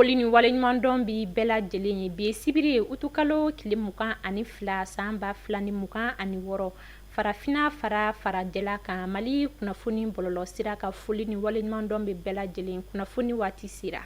foli ni waleɲuman dɔn bi bɛɛ lajɛlen ye. Bi ye sibiri ye utukalo tile 22 san 2026 farafina fara farajɛla kan Mali kunnafoni bɔlɔlɔ sira ka foli ni waleɲuman dɔn bi bɛɛ lajɛlen. Kunnafoni waati sera.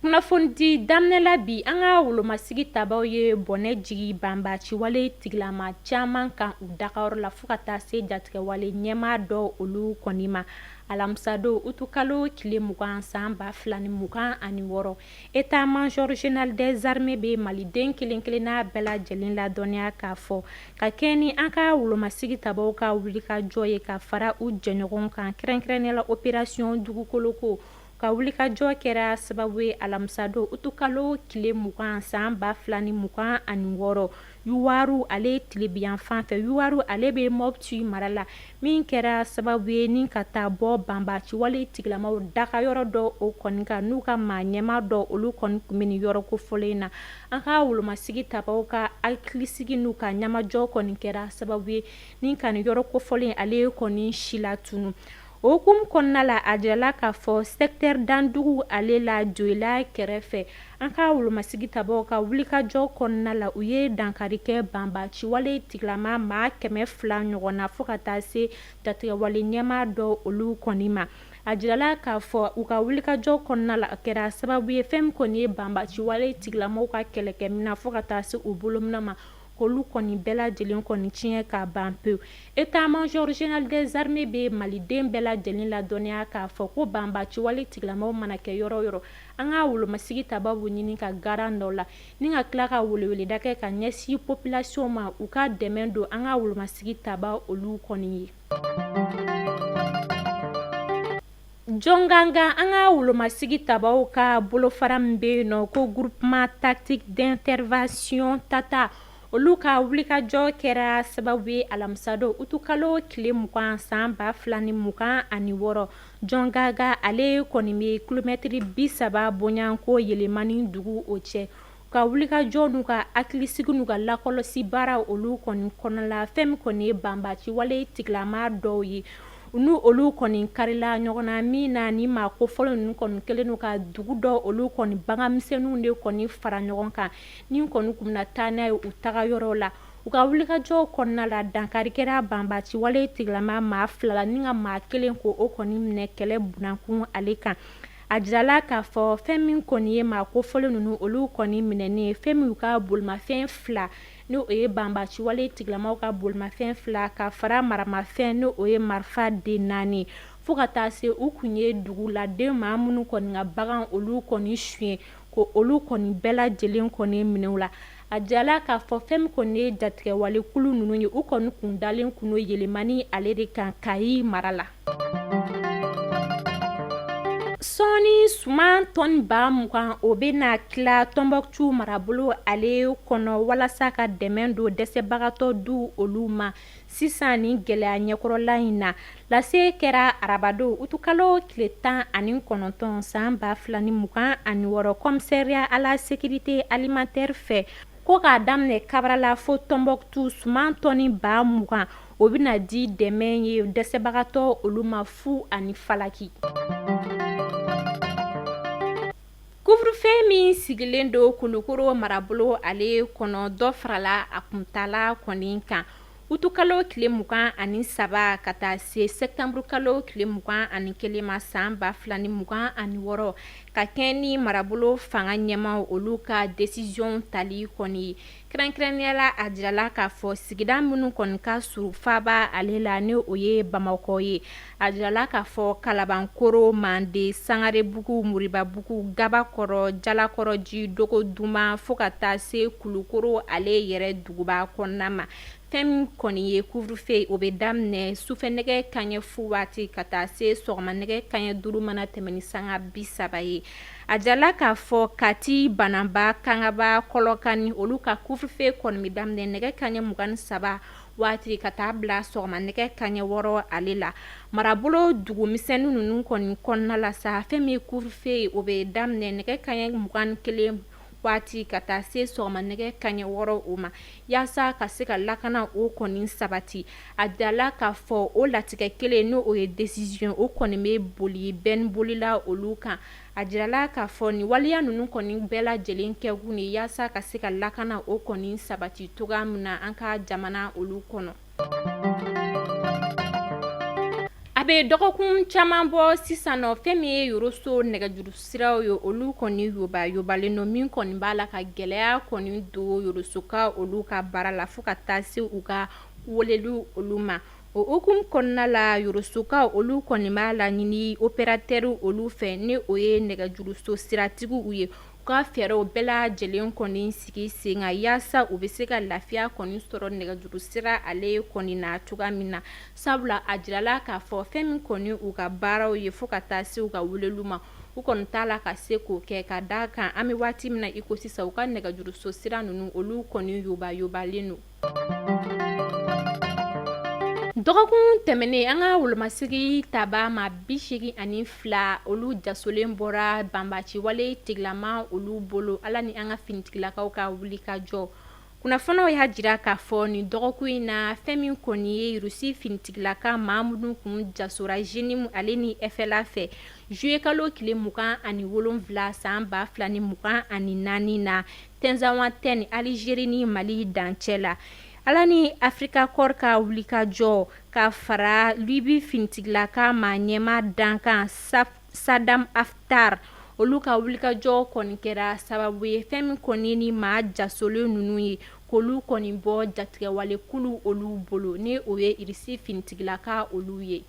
Kunnafoni daminɛ la bi an ka wolomasigi tabaw ye bɔnɛ jigi banbaci wale tigilama caman kan u dagayɔrɔ la fo ka taa se jatigɛwale ɲɛmaa dɔ olu kɔni ma. Alamisa don utukalo tile 20 san 2026 État-major général des armées bɛ Maliden kelen kelenna bɛɛ lajɛlen ladɔnniya k'a fɔ ka kɛ ni an ka wolomasigi tabaw ka wulikajɔ ye ka fara u jɛɲɔgɔn kan kɛrɛnkɛrɛnnenya opération dugukoloko ka wulikajɔ kɛra sababu ye alamisadon utukalo tile 20 san 2026 Yuwaru ale tilebiyan fan fɛ Yuwaru ale bɛ Mopti mara la min kɛra sababu ye ni ka taa bɔ banbaci wale tigilamaw dagayɔrɔ dɔ o kɔni kan n'u ka maa ɲɛmaa dɔ olu kɔni tun bɛ nin yɔrɔ kofɔlen na. An ka wolomasigi tabaw ka hakilisigi n'u ka ɲamajɔ kɔni kɛra sababu ye ni ka nin yɔrɔ kofɔlen ale kɔni si la tunu. O hukumu kɔnɔna la a jirala k'a fɔ secteur dandugu ale la Joyila kɛrɛfɛ an ka wolomasigi tabaw ka wulikajɔ kɔnɔna la u ye dankari kɛ banbaci wale tigilama maa 200 ɲɔgɔn na fo ka taa se jatigɛwale ɲɛmaa dɔ olu kɔni ma. A jirala k'a fɔ u ka wulikajɔ kɔnɔna la a kɛra sababu ye fɛn min kɔni ye banbaci wale tigilamaw ka kɛlɛkɛminɛ fo ka taa se u bolominɛ ma k'olu kɔni bɛɛ lajɛlen kɔni tiɲɛ ka ban pewu. État-major général des armées bɛ Maliden bɛɛ lajɛlen ladɔnniya k'a fɔ ko banbaci wale tigilamaw mana kɛ yɔrɔ yɔrɔ an ka wolomasigi tabaw ɲini ka garan dɔ la ni ka tila ka weleweleda kɛ ka ɲɛsin population ma u ka dɛmɛ don an ka wolomasigi tabaw olu kɔni ye. Jɔn ka kan an ka wolomasigi tabaw ka bolofara min bɛ yen nɔ ko groupement tactique d'intervention tata olu ka wulikajɔ kɛra sababu ye alamisadon utukalo tile 20 san 2026 Jɔn Gaga ale kɔni bɛ kilomɛtiri 30 bonyanko yɛlɛmani dugu o cɛ ka wulikajɔ n'u ka hakilisigi n'u ka lakɔlɔsi baara olu kɔni kɔnɔ la fɛn min kɔni ye banbaci wale tigilama dɔw ye n'u olu kɔni karila ɲɔgɔn na min na ni maa kofɔlen ninnu kɔni kelen n'u ka dugu dɔ olu kɔni baganmisɛnninw de kɔni fara ɲɔgɔn kan ni kɔni kun bɛna taa n'a ye u tagayɔrɔ la u ka wulikajɔ kɔnɔna la dankari kɛra banbaci wale tigilama maa 2 la ni ka maa 1 ko o kɔni minɛ kɛlɛ bunankun ale kan. A jirala k'a fɔ fɛn min kɔni ye maa kofɔlen ninnu olu kɔni minɛnen fɛn min y'u ka bolimafɛn 2 ni o ye banbaci wale tigilamaw ka bolimafɛn 2 ka fara maramafɛn ni o ye marifa den 4 fo ka taa se u kun ye duguladen maa minnu kɔni ka bagan olu kɔni suɲɛ ko olu kɔni bɛɛ lajɛlen kɔni minɛw la. A jirala k'a fɔ fɛn min kɔni ye jatigɛwale kulu ninnu ye u kɔni kun dalen kun yɛlɛmani ale de kan Kayi mara la. Sɔɔni suman tɔni 20,000 o bɛna tila Tɔnbɔkutu marabolo ale kɔnɔ walasa ka dɛmɛ don dɛsɛbagatɔ du olu ma sisan ni gɛlɛya ɲɛkɔrɔla in na. Lase kɛra arabadon utukalo tile 19 san 2026 Commissariat à la sécurité alimentaire fɛ ko k'a daminɛ Kabarala fo Tɔnbɔkutu suman tɔni 20,000 o bɛna di dɛmɛ ye dɛsɛbagatɔ olu ma fu ani falaki. Couvre-feu min sigilen don Kulukoro marabolo ale kɔnɔ dɔ farala a kuntala kɔni kan utukalo tile 23 ka taa se septembre kalo tile 21 ma san 2026 ka kɛ ni marabolo fanga ɲɛmaw olu ka décision tali kɔni ye. Kɛrɛnkɛrɛnnenya la a jirala k'a fɔ sigida minnu kɔni ka surun faaba ale la ni o ye Bamakɔ ye. A jirala k'a fɔ Kalabankoro, Mande, Sangarebugu, Moribabugu, Gabakɔrɔ, Jalakɔrɔji, Dogoduma fo ka taa se Kulukoro ale yɛrɛ duguba kɔnɔna ma. Fɛn min kɔni ye couvre-feu o bɛ daminɛ sufɛnɛgɛ kaɲɛ fu waati ka taa se sɔgɔmanɛgɛ kaɲɛ 5 mana tɛmɛ ni sanga 30 ye. A jirala k'a fɔ Kati, Bananba, Kangaba, Kɔlɔkani olu ka couvre-feu kɔni bɛ daminɛ nɛgɛ kaɲɛ 23 waati ka taa bila sɔgɔmanɛgɛ kaɲɛ 6 ale la. Marabolo dugumisɛnnin ninnu kɔni kɔnɔna la sa fɛn min ye couvre-feu o bɛ daminɛ nɛgɛ kaɲɛ 21 waati ka taa se sɔgɔma nɛgɛ kaɲɛ 6 o ma yaasa ka se ka lakana o kɔni sabati a dala k'a fɔ o latigɛ kelen n'o ye décision o kɔni bɛ boli bɛn bolila olu kan a jirala k'a fɔ ni waliya ninnu kɔni bɛɛ lajɛlen kɛkun ye yaasa ka se ka lakana o kɔni sabati cogoya min na an ka jamana olu kɔnɔ. A bɛ dɔgɔkun caman bɔ sisan nɔ fɛn min ye Yoroso nɛgɛjuru siraw ye olu kɔni yobayobalen don min kɔni b'a la ka gɛlɛya kɔni don Yorosoka olu ka baara la fo ka taa se u ka weleli olu ma. O hukumu kɔnɔna la Yorosoka olu kɔni b'a laɲini opérateur olu fɛ ni o ye nɛgɛjuruso siratigiw ye u ka fɛɛrɛw bɛɛ lajɛlen kɔni sigi sen kan yaasa u bɛ se ka lafiya kɔni sɔrɔ nɛgɛjuru sira ale kɔni na cogoya min na sabula a jirala k'a fɔ fɛn min kɔni u ka baaraw ye fo ka taa se u ka weleliw ma u kɔni t'a la ka se k'o kɛ ka d'a kan an bɛ waati min na i ko sisan u ka nɛgɛjuruso sira ninnu olu kɔni yobayobalen don. Dɔgɔkun tɛmɛnen an ka wolomasigi taba ma 82 olu jasolen bɔra banbaci wale tigilama olu bolo ala ni an ka finitigilakaw ka wuli ka jɔ. Kunnafoniw y'a jira k'a fɔ nin dɔgɔkun in na fɛn min kɔni ye Rusi finitigilaka Mahamudu kun jasora Génim ale ni FLA fɛ juillet kalo tile 27 san 2024 na Tinzawatène ni Algérie ni Mali dancɛ la. Ala ni Afrika Corps ka wuli ka jɔ ka fara Libi finitigilaka ma ɲɛma dankan Sadam Haftar olu ka wuli ka jɔ kɔni kɛra sababu ye fɛn min kɔni ni maa jasolen ninnu ye k'olu kɔni bɔ jatigɛwale kulu olu bolo ni o ye Irisi finitigilaka olu ye.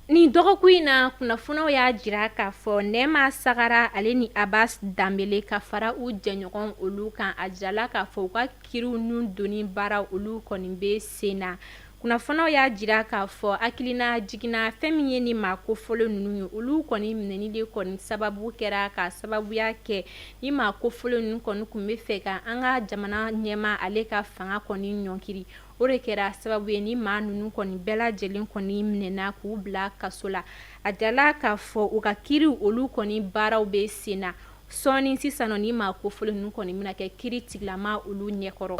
Ni dɔgɔkun in na kunnafoniw y'a jira k'a fɔ Nɛma Sagara ale ni Abbas Dambele ka fara u jɛɲɔgɔn olu kan a jirala k'a fɔ u ka kiriw nun doni baara olu kɔni bɛ sen na. Kunnafoniw y'a jira k'a fɔ hakilina jiginna fɛn min ye ni maa kofɔlen ninnu ye olu kɔni minɛni de kɔni sababu kɛra ka sababuya kɛ ni maa kofɔlen ninnu kɔni tun bɛ fɛ ka an ka jamana ɲɛma ale ka fanga kɔni ɲɔnkiri o de kɛra sababu ye ni maa ninnu kɔni bɛɛ lajɛlen kɔni minɛna k'u bila kaso la a jirala k'a fɔ u ka kiriw olu kɔni baaraw bɛ sen na sɔɔni sisan nɔ ni maa kofɔlen ninnu kɔni bɛna kɛ kiri tigilama olu ɲɛkɔrɔ.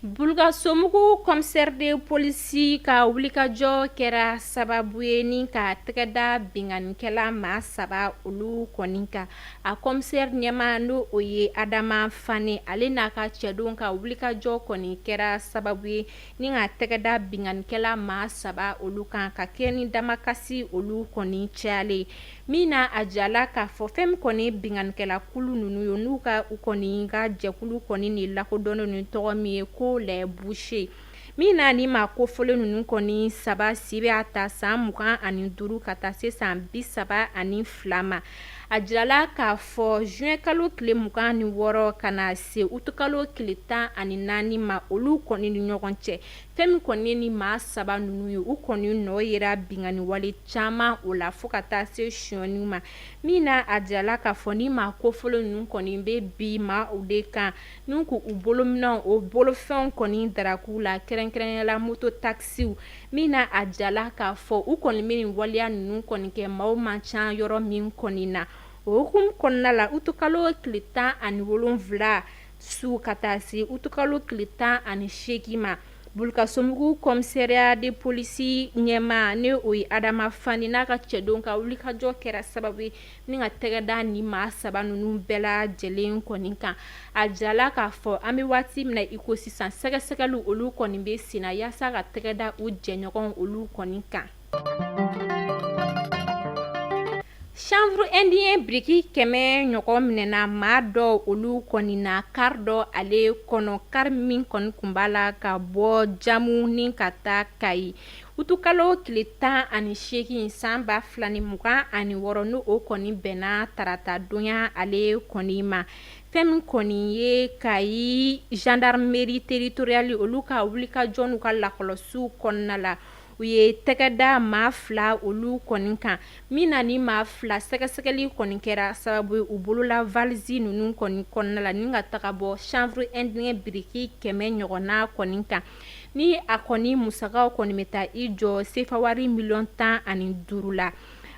Bulgasomugu commissaire de police ka wulikajɔ kɛra sababu ye ni ka tɛgɛda binganikɛla maa 3 olu kɔni kan a commissaire ɲɛma n'o o ye Adama Fane ale n'a ka cɛdenw ka wulikajɔ kɔni kɛra sababu ye ni ka tɛgɛda binganikɛla maa 3 olu kan ka kɛ ni damakasi olu kɔni cayalen min na a jirala k'a fɔ fɛn min kɔni binganikɛla kulu ninnu ye n'u ka u kɔni ka jɛkulu kɔni ni lakodɔnnen ni tɔgɔ min ye ko les bouchers min na ni maa kofɔlen ninnu kɔni 3 si bɛ ta san 25 ka taa se san 32 ma a jirala k'a fɔ juin kalo tile 26 ka na se août kalo tile 14 ma olu kɔni ni ɲɔgɔn cɛ fɛn min kɔni ni maa 3 ninnu ye u kɔni nɔ yera bingani wale caman o la fo ka taa se sonyaniw ma min na a jirala k'a fɔ ni maa kofɔlen ninnu kɔni bɛ bi maa o de kan ni k'u bolominɛw o bolofɛnw kɔni darak'u la kɛrɛnkɛrɛnyala moto taxiw min na a jirala k'a fɔ u kɔni bɛ nin waleya ninnu kɔni kɛ maaw man ca yɔrɔ min kɔni na o hukumu kɔnɔna la août kalo tile 17 su ka taa se août kalo tile 18 ma Bulgasomugu commissariat de police ɲɛma ne o ye Adama Fane n'a ka cɛdenw ka wulikajɔ kɛra sababu ye ni ka tɛgɛda ni maa 3 ninnu bɛɛ lajɛlen kɔni kan a jirala k'a fɔ an bɛ waati min na i ko sisan sɛgɛsɛgɛliw olu kɔni bɛ sen na yaasa ka tɛgɛda u jɛɲɔgɔn olu kɔni kan. Chanvre indien biriki 100 ɲɔgɔn minɛna maa dɔ olu kɔni na kar dɔ ale kɔnɔ kar min kɔni kun b'a la ka bɔ Jamu ni ka taa Kayi utukalo tile 18 san 2026 n'o o kɔni bɛnna tarata donya ale kɔni ma fɛn min kɔni ye Kayi gendarmerie territoriale olu ka wulikajɔ n'u ka lakɔlɔsiw kɔnɔna la u ye tɛgɛda maa 2 olu kɔni kan min na ni maa 2 sɛgɛsɛgɛli kɔni kɛra sababu ye u bolola valise ninnu kɔni kɔnɔna la ni ka taga bɔ chanvre indien biriki 100 ɲɔgɔnna kɔni kan ni a kɔni musakaw kɔni bɛ taa i jɔ sefa wari miliyɔn 15 la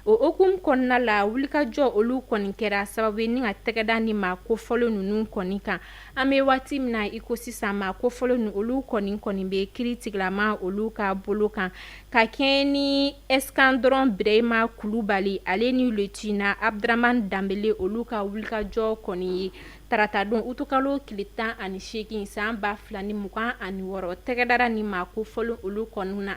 o okum kɔnɔna la wulikajɔ olu kɔni kɛra sababu ye ni ka tɛgɛda ni ma kofɔlen ninnu kɔni kan. An bɛ waati min na i ko sisan ma kofɔlen ninnu olu kɔni bɛ kiiri tigilama olu ka bolo kan ka kɛɲɛ ni Eskandɔrɔn Birahima Kulubali ale ni Lieutenant Abdraman Danbele olu ka wulikajɔ kɔni ye tarata don utukalo tile 18 san 2026 tɛgɛdara ni ma kofɔlen olu kɔni na.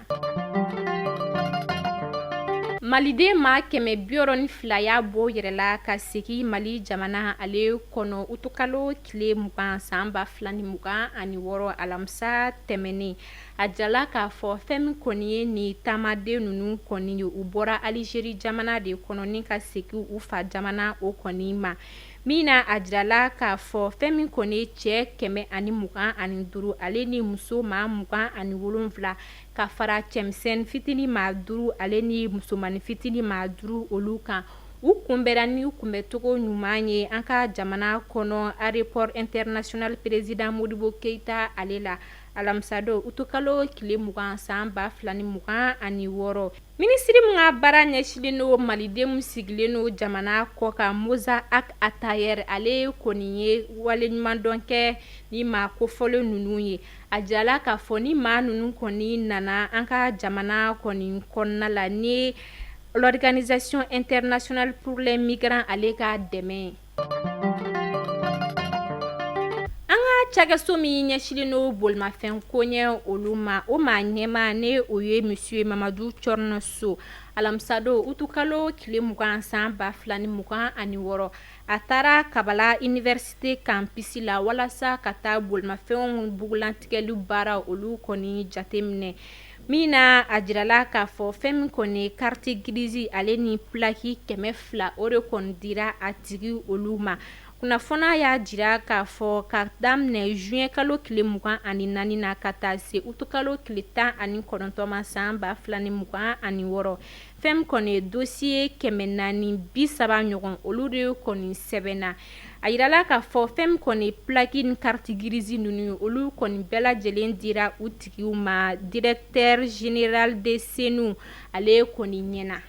Maliden ma 172 y'a bɔ yɛrɛ la ka segin Mali jamana ale kɔnɔ utukalo tile 20 san 2026 alamisa tɛmɛnen a jala k'a fɔ fɛn min kɔni ye ni taamaden ninnu kɔni ye u bɔra Alizeri jamana de kɔnɔ ni ka segin u fa jamana o kɔni ma. Min na a jirala k'a fɔ fɛn min kɔni ye cɛ 125 ale ni muso maa 27 ka fara cɛmisɛnnin fitinin maa 5 ale ni musomanin fitinin maa 5 olu kan. U kunbɛnra ni kunbɛcogo ɲuman ye an ka jamana kɔnɔ aéroport international président Modibo Keita ale la alamisa don utukalo tile 20 san 2026. Minisiri min ka baara ɲɛsinnen do maliden sigilen do jamana kɔ kan Moza Ak Atayer ale kɔni ye waleɲumandɔn kɛ ni maa kofɔlen ninnu ye. A jirala k'a fɔ ni maa ninnu kɔni nana an ka jamana kɔni kɔnɔna la ni l'Organisation internationale pour les migrants ale ka dɛmɛ. Cakɛso min ɲɛsinnen do bolimafɛn ko ɲɛ olu ma o maa ɲɛma ne o ye Monsieur Mamadou Tchorno So alamisa don utukalo tile 20 san 2026 a taara Kabala Université campus la walasa ka taa bolimafɛnw bugulantigɛli baara olu kɔni jateminɛ. Min na a jirala k'a fɔ fɛn min kɔni carte grise ale ni plaki 200 o de kɔni dira a tigi olu ma. Kunnafoniya y'a jira k'a fɔ ka daminɛ juin kalo tile 24 na ka taa se utukalo tile 19 ma san 2026 fɛn min kɔni ye dossier 430 ɲɔgɔn olu de kɔni sɛbɛnna. A yirala k'a fɔ fɛn min kɔni plaki ni carte grise ninnu olu kɔni bɛɛ lajɛlen dira u tigiw ma directeur général de SENU ale kɔni ɲɛna.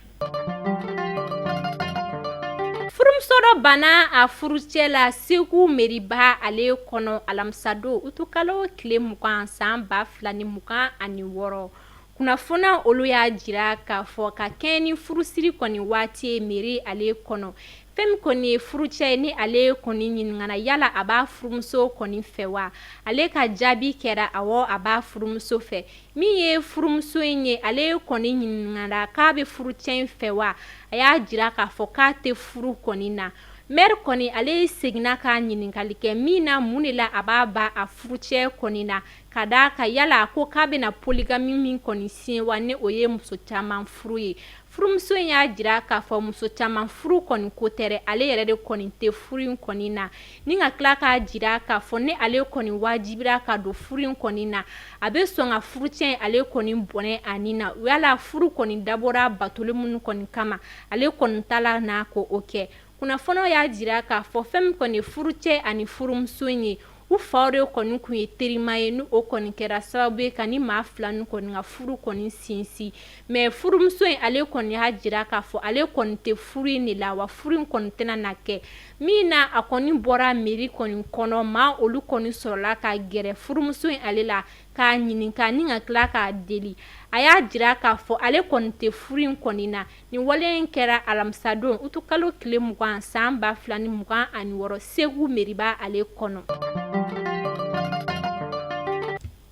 Furumuso dɔ banna a furucɛ la Segu meriba ale kɔnɔ alamisa don utukalo tile 20 san 2026. Kunnafoniya olu y'a jira k'a fɔ ka kɛɲɛ ni furusiri kɔni waati ye meri ale kɔnɔ. Fɛn min kɔni ye furucɛ ye ni ale kɔni ɲininkana yala a b'a furumuso kɔni fɛ wa? Ale ka jaabi kɛra awɔ a b'a furumuso fɛ. Min ye furumuso in ye ale kɔni ɲininkana k'a bɛ furucɛ in fɛ wa? A y'a jira k'a fɔ k'a tɛ furu kɔni na. Maire kɔni ale seginna ka ɲininkali kɛ min na mun de la a b'a ba a furucɛ kɔni na ka d'a kan yala a ko k'a bɛna polygamy min kɔni signé wa ni o ye muso caman furu ye. Furumuso in y'a jira k'a fɔ muso caman furu kɔni ko tɛ dɛ ale yɛrɛ de kɔni tɛ furu in kɔni na ni ka tila k'a jira k'a fɔ ni ale kɔni wajibira ka don furu in kɔni na a bɛ sɔn ka furucɛ in ale kɔni bɔnɛ a ni na yala furu kɔni dabɔra batoli minnu kɔni kama ale kɔni tala n'a ko o kɛ. Kunnafoniyaw y'a jira k'a fɔ fɛn min kɔni furucɛ ani furumuso in ye u faw de kɔni kun ye terima ye ni o kɔni kɛra sababu ye ka ni maa fila ni kɔni ka furu kɔni sinsin mais furumuso in ale kɔni y'a jira k'a fɔ ale kɔni tɛ furu in de la wa furu in kɔni tɛna na kɛ. Min na a kɔni bɔra mairie kɔni kɔnɔ maa olu kɔni sɔrɔla ka gɛrɛ furumuso in ale la k'a ɲininka ni ka tila k'a deli. A y'a jira k'a fɔ ale kɔni tɛ furu in kɔni na. Nin wale in kɛra alamisa don utukalo tile 20 san 2026 Segu meriba ale kɔnɔ.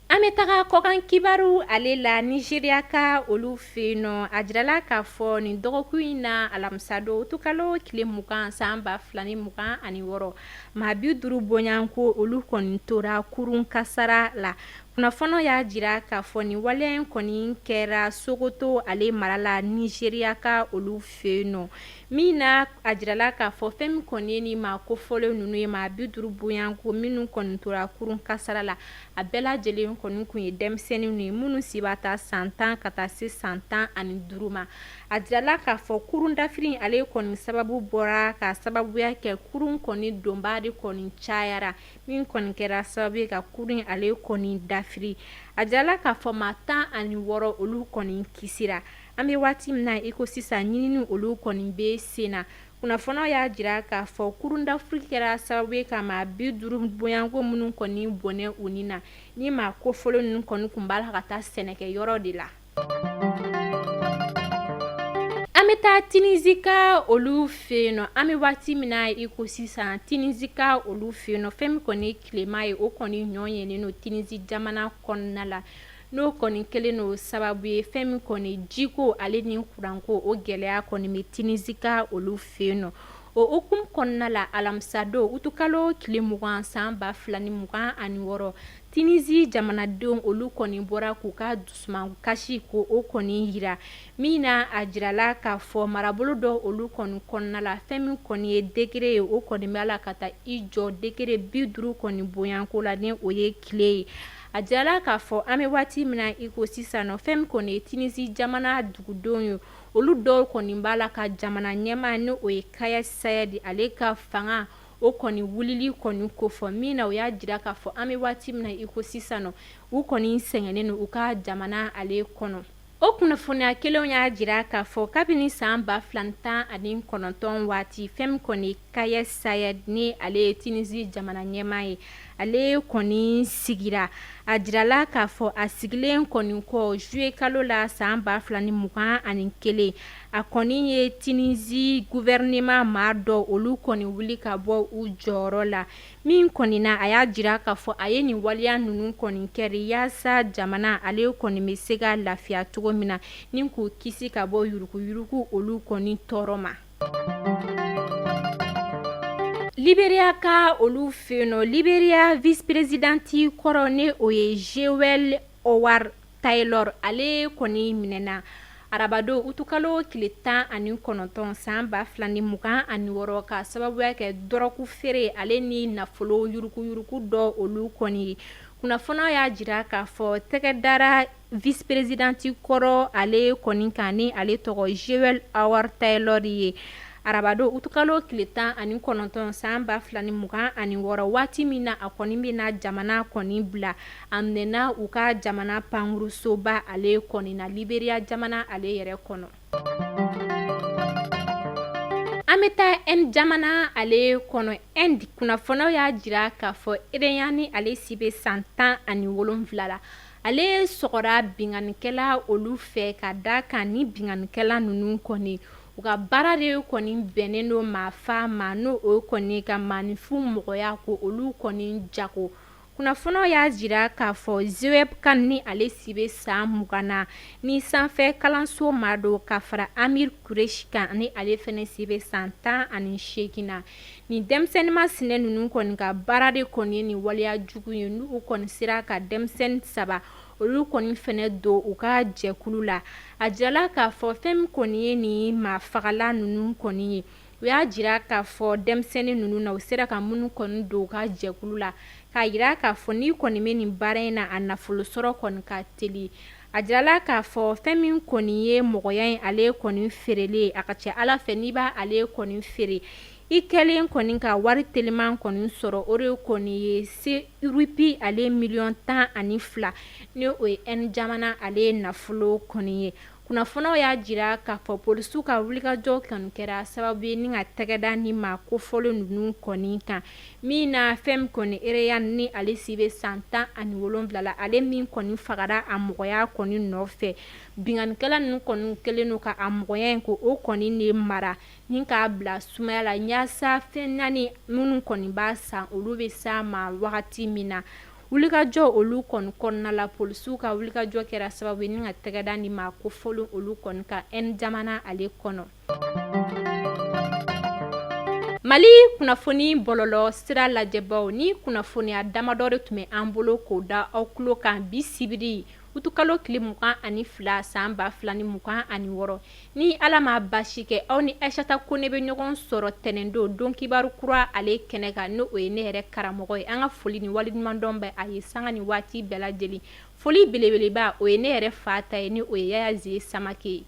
An bɛ taga kɔkan kibaru ale la Nigeria ka olu fɛ yen nɔ a jirala k'a fɔ nin dɔgɔkun in na alamisa don utukalo tile 20 san 2026 maa 50 bɔɲanko olu kɔni tora kurun kasara la. Kunnafoniyaw y'a jira k'a fɔ nin wale in kɔni kɛra Sokoto ale mara la Nigeria ka olu fɛ yen nɔ. Min na a jirala k'a fɔ fɛn min kɔni ye nin maa kofɔlen ninnu ye maa 50 bɔɲanko minnu kɔni tora kurun kasara la a bɛɛ lajɛlen kɔni kun ye denmisɛnninw ye minnu si b'a ta san 10 ka taa se san 15 ma. A jirala k'a fɔ kurun dafiri ale kɔni sababu bɔra ka sababuya kɛ kurun kɔni donba de kɔni cayara min kɔni kɛra sababu ye ka kurun ale kɔni dafiri. A jirala k'a fɔ maa 16 olu kɔni kisira. an bɛ waati min na i ko sisan ɲinini olu kɔni bɛ sen na. Kunnafoniyaw y'a jira k'a fɔ kurun d'Afrique kɛra sababu ye ka maa 50 bɔɲɔgɔnko minnu kɔni bɔnɛ u ni na, ni maa kofɔlen ninnu kɔni tun b'a la ka taa sɛnɛkɛyɔrɔ de la. An bɛ taa Tunisie ka olu fɛ yen nɔ, an bɛ waati min na i ko sisan Tunisie ka olu fɛ yen nɔ, fɛn min kɔni ye tilema ye o kɔni ɲɔ yɛlɛnnen don Tunisie jamana kɔnɔna la, n'o kɔni kɛlen don sababu ye fɛn min kɔni jiko ale ni kuranko o gɛlɛya kɔni bɛ Tunisie ka olu fɛ yen nɔ. O hukumu kɔnɔna la alamisa don utukalo tile 20 san 2026 Tunisie jamanadenw olu kɔni bɔra k'u ka dusuman kasi ko o kɔni yira min na a jirala k'a fɔ marabolo dɔ olu kɔni kɔnɔna la fɛn min kɔni ye degré ye o kɔni bɛ ala ka taa i jɔ degré 50 kɔni bonyanko la ni o ye tile ye. A jirala k'a fɔ an bɛ waati min na i ko sisan nɔ fɛn min kɔni ye Tunisie jamana dugudenw ye olu dɔw kɔni b'a la ka jamana ɲɛmaa ni o ye Kais Saied ale ka fanga o kɔni wulili kɔni kofɔ min na o y'a jira k'a fɔ an bɛ waati min na i ko sisan nɔ u kɔni sɛgɛnnen don u ka jamana ale kɔnɔ. O kunnafoniya kelenw y'a jira k'a fɔ kabini san 2019 waati fɛn min kɔni Kais Saied ni ale ye Tunisie jamana ɲɛmaa ye ale kɔni sigira a jirala k'a fɔ a sigilen kɔni kɔ juillet kalo la san 2021 a kɔni ye Tunisie gouvernement maa dɔ olu kɔni wuli ka bɔ u jɔyɔrɔ la min kɔni na a y'a jira k'a fɔ a ye nin waliya ninnu kɔni kɛri yaasa jamana ale kɔni bɛ se ka lafiya cogo min na ni k'u kisi ka bɔ yuruguyurugu olu kɔni tɔɔrɔ ma. Liberia ka olu fɛ yen nɔ Liberia vice-présidente kɔrɔ ni o ye Jewel Howard Taylor ale kɔni minɛna arabadon utukalo tile 19 san 2026 ka sababuya kɛ dɔrɔgu feere ale ni nafolo yuruguyurugu dɔ olu kɔni ye. Kunnafoniyaw y'a jira k'a fɔ tɛgɛ dara vice-présidente kɔrɔ ale kɔni kan ni ale tɔgɔ Jewel Howard Taylor ye. Arabadon utukalo tile 19 san 2026 waati min na a kɔni bɛna jamana kɔni bila a minɛna u ka jamana pankurusoba ale kɔni na Liberia jamana ale yɛrɛ kɔnɔ. An bɛ taa Inde jamana ale kɔnɔ. Inde kunnafoniyaw y'a jira k'a fɔ Ereyan ni ale si bɛ san 17 la ale sɔgɔra binganikɛla olu fɛ ka da kan ni binganikɛla ninnu kɔni u ka baara de kɔni bɛnnen don maa fa ma n'o o kɔni ka maanifu mɔgɔya ko olu kɔni jago. Kunnafoniyaw y'a jira k'a fɔ Zeweb Kan ni ale si bɛ san 20 na ni sanfɛ kalanso maa dɔ ka fara Amir Kureshi kan ni ale fɛnɛ si bɛ san 18 na. Ni denmisɛnnin masinɛ ninnu kɔni ka baara de kɔni ye nin waleya jugu ye n'u kɔni sera ka denmisɛnnin 3 olu kɔni fɛnɛ don u ka jɛkulu la. A jirala k'a fɔ fɛn min kɔni ye nin maafagala ninnu kɔni ye u y'a jira k'a fɔ denmisɛnnin ninnu na u sera ka minnu kɔni don u ka jɛkulu la k'a jira k'a fɔ n'i kɔni bɛ nin baara in na a nafolo sɔrɔ kɔni ka teli. A jirala k'a fɔ fɛn min kɔni ye mɔgɔya in ale kɔni feerelen a ka ca ala fɛ n'i b'a ale kɔni feere i kɛlen kɔni ka wari teliman kɔni sɔrɔ o de kɔni ye rupi ale miliyɔn 12 ni o ye Inde jamana ale nafolo kɔni ye. Kunnafoniyaw y'a jira k'a fɔ polisiw ka wulikajɔ kɔni kɛra sababu ye ni ka tɛgɛda ni maa kofɔlen ninnu kɔni kan min na fɛn min kɔni Ereyan ni ale si bɛ san 17 la ale min kɔni fagara a mɔgɔya kɔni nɔfɛ binganikɛla ninnu kɔni kɛlen don ka a mɔgɔya in ko o kɔni de mara ni k'a bila sumaya la yaasa fɛn naani minnu kɔni b'a san olu bɛ s'a ma wagati min na. Wulikajɔ olu kɔni kɔnɔna la polisiw ka wulikajɔ kɛra sababu ye ni ka tɛgɛda ni maa kofɔlen olu kɔni ka Inde jamana ale kɔnɔ. Mali kunnafoni bɔlɔlɔ sira lajɛbaw ni kunnafoniya damadɔ de tun bɛ an bolo k'o da aw tulo kan bi sibiri utukalo tile 22 san 2026 ni ala ma basi kɛ aw ni Aishata Kone bɛ ɲɔgɔn sɔrɔ tɛnɛndo don kibaru kura ale kɛnɛ kan n'o ye ne yɛrɛ karamɔgɔ ye an ka foli ni waliɲumandɔn bɛ a ye sanga ni waati bɛɛ lajɛlen foli belebeleba o ye ne yɛrɛ fa ta ye ni o ye Yaya Zie Samake ye.